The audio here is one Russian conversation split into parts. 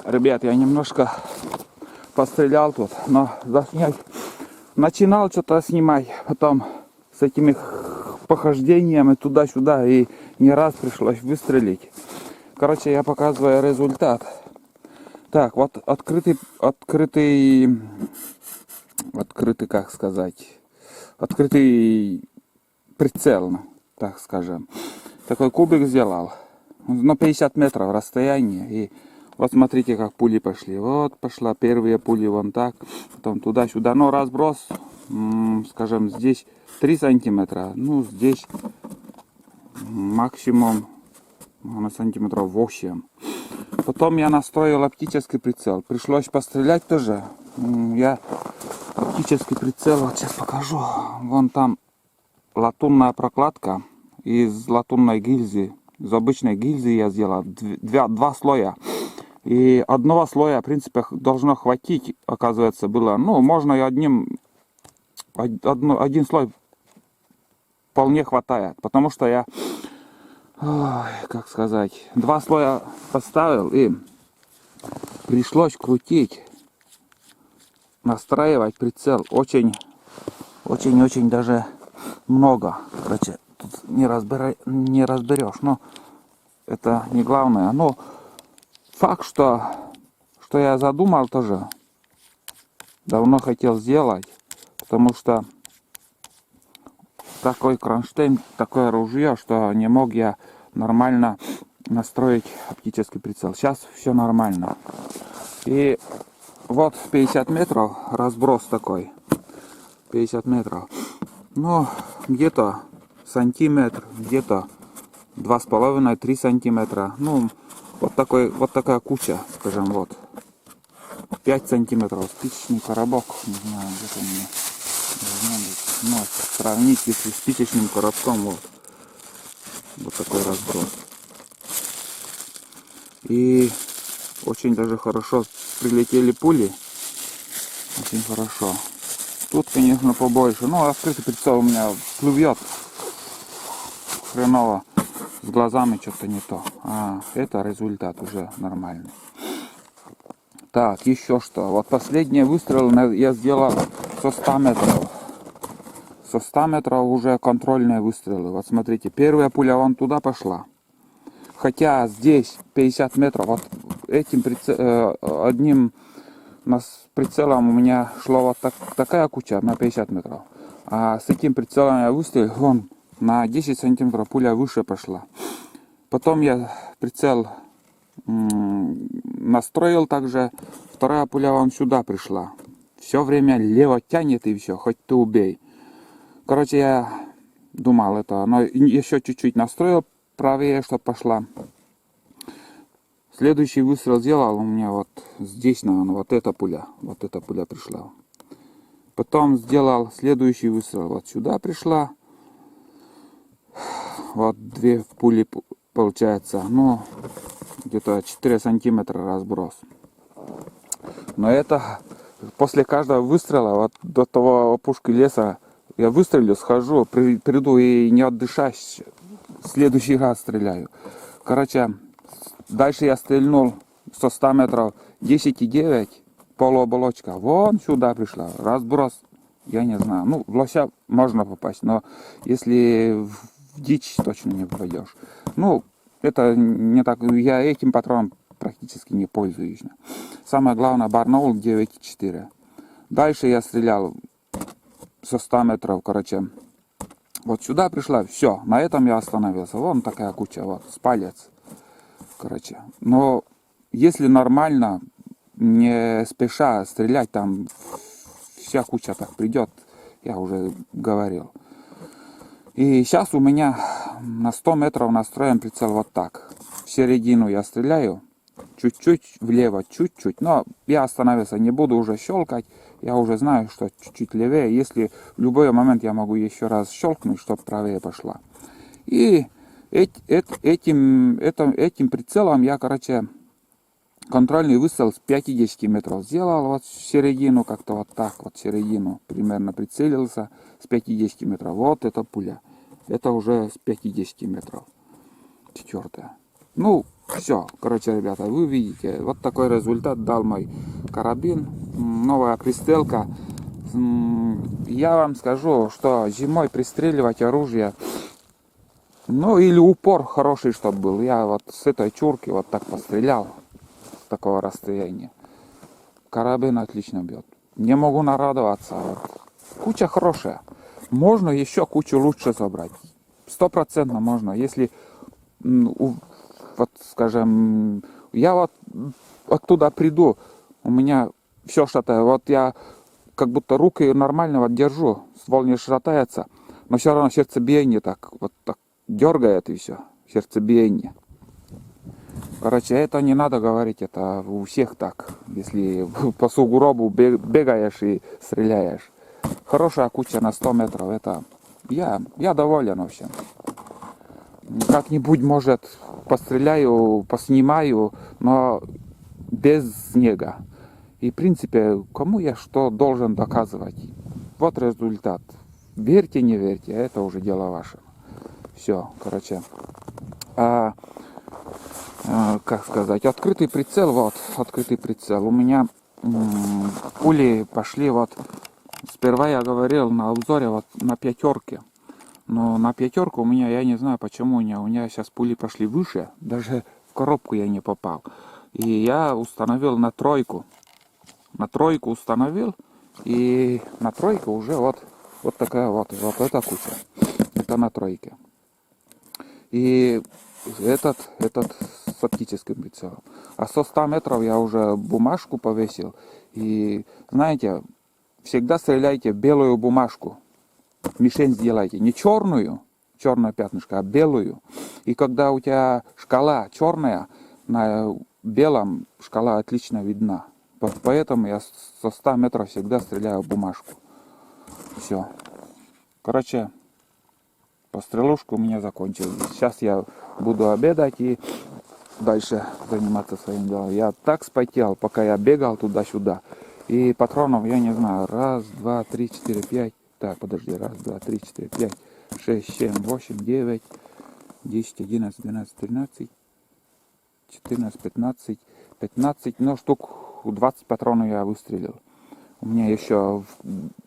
Ребят, я немножко пострелял тут, но заснять начинал что-то снимать, потом с этими похождениями туда-сюда, и не раз пришлось выстрелить. Короче, я показываю результат. Так, вот открытый, как сказать, открытый прицел, так скажем. Такой кубик сделал, на 50 метров расстояние, и вот смотрите, как пули пошли. Вот пошла первые пули вон так, потом туда-сюда. Но разброс, скажем, здесь 3 сантиметра. Ну, здесь максимум на сантиметров 8. Потом я настроил оптический прицел. Пришлось пострелять тоже. Я оптический прицел, вот сейчас покажу. Вон там латунная прокладка из латунной гильзы. Из обычной гильзы я сделал два слоя. И одного слоя, в принципе, должно хватить, оказывается, было. Ну, можно и один слой вполне хватает. Потому что я, как сказать, 2 слоя поставил, и пришлось крутить, настраивать прицел очень даже много. Короче, тут не разберешь, но это не главное. Но факт, что я задумал тоже, давно хотел сделать, потому что такой кронштейн, такое ружье, что не мог я нормально настроить оптический прицел. Сейчас все нормально. И вот 50 метров разброс такой. 50 метров. Ну, где-то сантиметр, где-то 2,5-3 сантиметра. Ну, вот такая куча, скажем, вот. 5 сантиметров. Спичечный коробок. Не знаю, где-то у меня должно быть. Ну, сравнить, если с спичечным коробком, вот. Вот такой разброс. И очень даже хорошо прилетели пули. Очень хорошо. Тут, конечно, побольше. Ну, открытый прицел у меня плывет. Хреново. С глазами что-то не то. А, это результат уже нормальный. Так, еще что. Вот последний выстрел я сделал со 100 метров. Со 100 метров уже контрольные выстрелы. Вот смотрите, первая пуля вон туда пошла. Хотя здесь 50 метров. Вот этим одним прицелом у меня шло вот такая куча на 50 метров. А с этим прицелом я выстрелил, вон на 10 сантиметров пуля выше пошла. Потом я прицел настроил также. Вторая пуля вон сюда пришла. Все время лево тянет, и все, хоть ты убей. Короче, я думал это, но еще чуть-чуть настроил правее, чтобы пошла. Следующий выстрел сделал у меня вот здесь, наверное, вот эта пуля пришла. Потом сделал следующий выстрел, вот сюда пришла. Вот 2 пули получается, ну, где-то 4 сантиметра разброс. Но это после каждого выстрела, вот до того опушки леса, я выстрелю, схожу, приду и не отдышась, в следующий раз стреляю. Короче, дальше я стрельнул со 100 метров 10,9, полуоболочка, вон сюда пришла, разброс, я не знаю, ну, в лося можно попасть, но если в дичь точно не попадешь. Ну, это не так, я этим патроном практически не пользуюсь. Самое главное, Барнаул 9,4. Дальше я стрелял со 100 метров, короче, вот сюда пришла, все, на этом я остановился. Вон такая куча, вот, с палец, короче. Но если нормально, не спеша стрелять, там вся куча так придет, я уже говорил. И сейчас у меня на 100 метров настроен прицел вот так. В середину я стреляю, чуть-чуть влево, чуть-чуть, но я остановился, не буду уже щелкать. Я уже знаю, что чуть-чуть левее. Если в любой момент я могу еще раз щелкнуть, чтобы правее пошла. И этим прицелом я, короче, контрольный выстрел с 50 метров сделал. Вот в середину, как-то вот так, вот в середину примерно прицелился с 50 метров. Вот эта пуля. Это уже с 50 метров. 4-я. Ну, Все, короче, ребята, вы видите, вот такой результат дал мой карабин. Новая пристрелка. Я вам скажу, что зимой пристреливать оружие, ну или упор хороший, чтобы был. Я вот с этой чурки вот так пострелял, с такого расстояния. Карабин отлично бьет. Не могу нарадоваться. Куча хорошая. Можно еще кучу лучше собрать. 100% можно. Если, вот скажем, я вот оттуда приду, у меня все шатает. Вот я как будто руки нормально вот держу, ствол не шатается, но все равно сердцебиение так, вот так дергает и все. Сердцебиение. Короче, это не надо говорить, это у всех так. Если по сугробу бегаешь и стреляешь. Хорошая куча на 100 метров, это я доволен вообще. Как-нибудь, может, постреляю, поснимаю, но без снега. И, в принципе, кому я что должен доказывать? Вот результат. Верьте, не верьте, это уже дело ваше. Все, короче. Как сказать, открытый прицел, вот, открытый прицел. У меня пули пошли, вот, сперва я говорил на обзоре, вот, на пятерке. Но на пятерку у меня, я не знаю почему, у меня сейчас пули пошли выше, даже в коробку я не попал. И я установил на тройку. На тройку установил, и на тройку уже вот такая вот эта куча. Это на тройке. И этот с оптическим прицелом. А со 100 метров я уже бумажку повесил. И знаете, всегда стреляйте в белую бумажку. Мишень сделайте. Не черную, черное пятнышко, а белую. И когда у тебя шкала черная, на белом шкала отлично видна. Поэтому я со 100 метров всегда стреляю в бумажку. Все. Короче, пострелушка у меня закончилась. Сейчас я буду обедать и дальше заниматься своим делом. Я так спотел, пока я бегал туда-сюда. И патронов, я не знаю, 1, 2, 3, 4, 5. Так, подожди, 1, 2, 3, 4, 5, 6, 7, 8, 9, 10, 11, 12, 13, 14, 15, 15, ну штук 20 патронов я выстрелил. У меня еще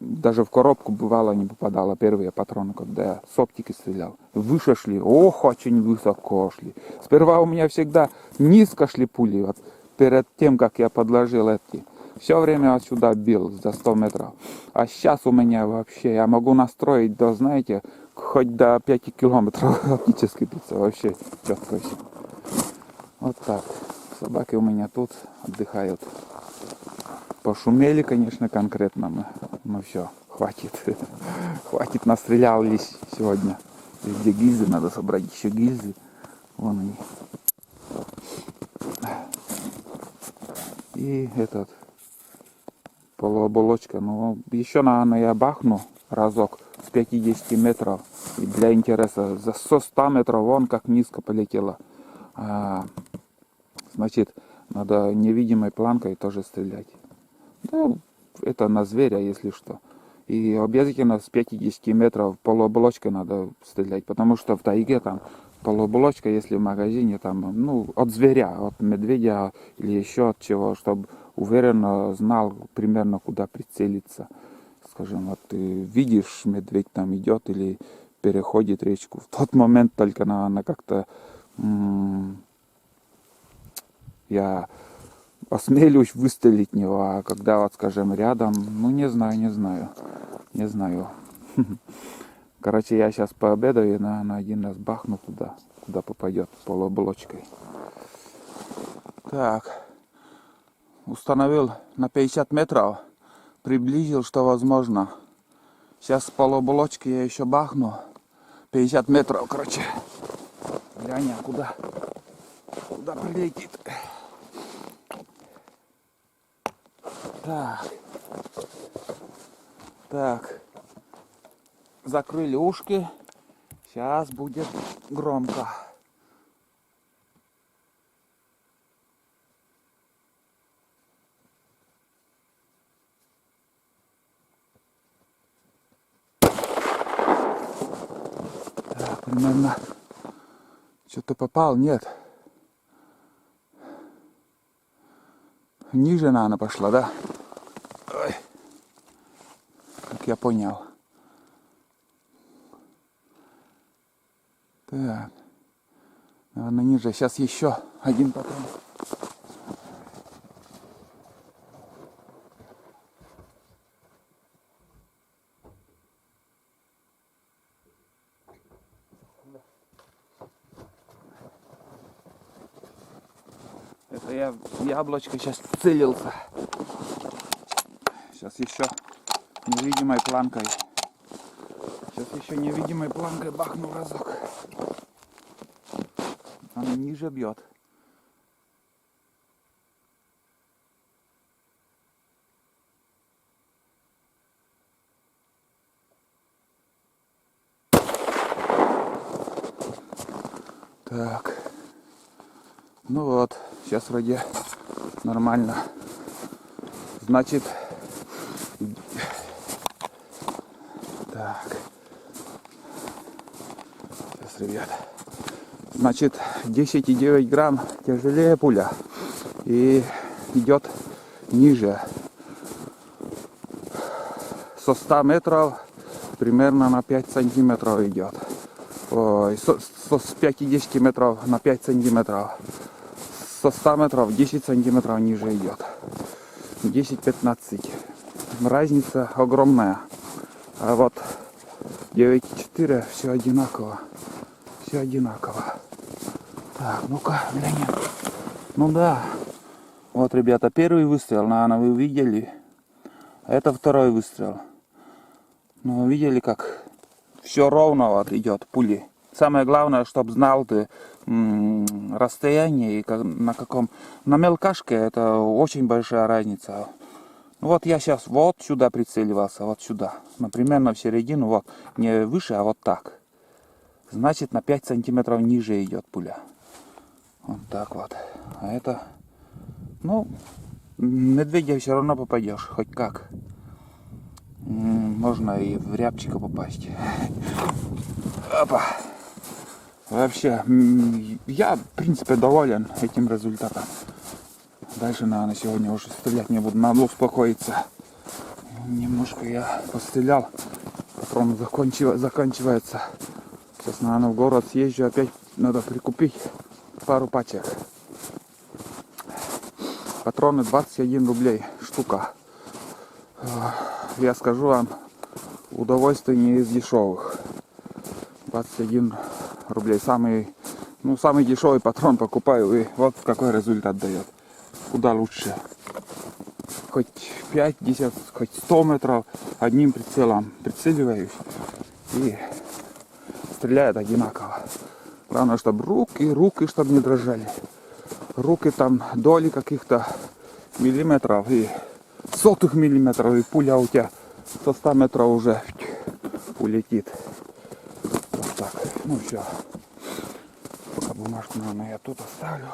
даже в коробку бывало не попадало первые патроны, когда я с оптики стрелял. Выше шли, ох, очень высоко шли. Сперва у меня всегда низко шли пули, вот перед тем, как я подложил эти. Все время отсюда бил за 100 метров. А сейчас у меня вообще, я могу настроить до, знаете, хоть до 5 километров оптический прицел. Вообще четко все. Вот так. Собаки у меня тут отдыхают. Пошумели, конечно, конкретно мы. Ну все, хватит. Хватит, настрелялись сегодня. Везде гильзы, надо собрать еще гильзы. Вон они. И этот полуоболочка. Ну, еще, наверное, я бахну разок с 50 метров. И для интереса. За 100 метров вон как низко полетело. Значит, надо невидимой планкой тоже стрелять. Ну, это на зверя, если что. И обязательно с 50 метров полуоболочкой надо стрелять, потому что в тайге там полуоболочка, если в магазине, там, ну, от зверя, от медведя или еще от чего, чтобы уверенно знал примерно, куда прицелиться. Скажем, вот ты видишь, медведь там идет или переходит речку. В тот момент только, наверное, как-то я осмелюсь выстрелить в него, а когда, вот, скажем, рядом, ну, не знаю. Короче, я сейчас пообедаю и на один раз бахну туда, куда попадет, полуоболочкой. Так, установил на 50 метров, приблизил, что возможно. Сейчас с полуоболочки я еще бахну, 50 метров, короче. Глянь, куда прилетит. Так, закрыли ушки, сейчас будет громко. Так, примерно, что-то попал, нет. ниже, наверное, пошла, да? Ой. Как я понял. Так. Наверное, ниже. Сейчас еще один патрон. Это я в яблочко сейчас целился. Сейчас еще невидимой планкой. Сейчас еще невидимой планкой бахну разок. Она ниже бьет. Так. Ну вот, сейчас вроде нормально. Значит, так. Сейчас, ребят. Значит, 10,9 грамм тяжелее пуля. И идет ниже. Со 100 метров примерно на 5 сантиметров идет. Ой, с 50 метров на 5 сантиметров. Со 100 метров 10 сантиметров ниже идет. 10-15. Разница огромная. А вот 9,4 все одинаково. Все одинаково. Так, ну-ка, глянем. Ну да. Вот, ребята, первый выстрел, наверное, вы видели. А это второй выстрел. Ну, вы видели, как все ровно вот идет пули. Самое главное, чтобы знал ты расстояние и на каком. На мелкашке это очень большая разница. Вот я сейчас вот сюда прицеливался, вот сюда. Например, в середину, вот не выше, а вот так. Значит, на 5 сантиметров ниже идет пуля. Вот так вот. А это, ну, медведя все равно попадешь, хоть как. Можно и в рябчика попасть. Опа. Вообще, я, в принципе, доволен этим результатом. Дальше, наверное, сегодня уже стрелять не буду, надо успокоиться. Немножко я пострелял, патрон заканчивается. Сейчас, наверное, в город съезжу, опять надо прикупить пару пачек. Патроны 21 рублей штука. Я скажу вам, удовольствие не из дешевых. 21 рублей. Самый дешевый патрон покупаю, и вот какой результат дает. Куда лучше. Хоть 5-10, хоть 100 метров одним прицелом прицеливаюсь и стреляет одинаково. Главное, чтобы руки чтобы не дрожали. Руки там доли каких-то миллиметров и сотых миллиметров, и пуля у тебя со 100 метров уже улетит. Вот так. Ну все. Пока бумажку, наверное, я тут оставлю.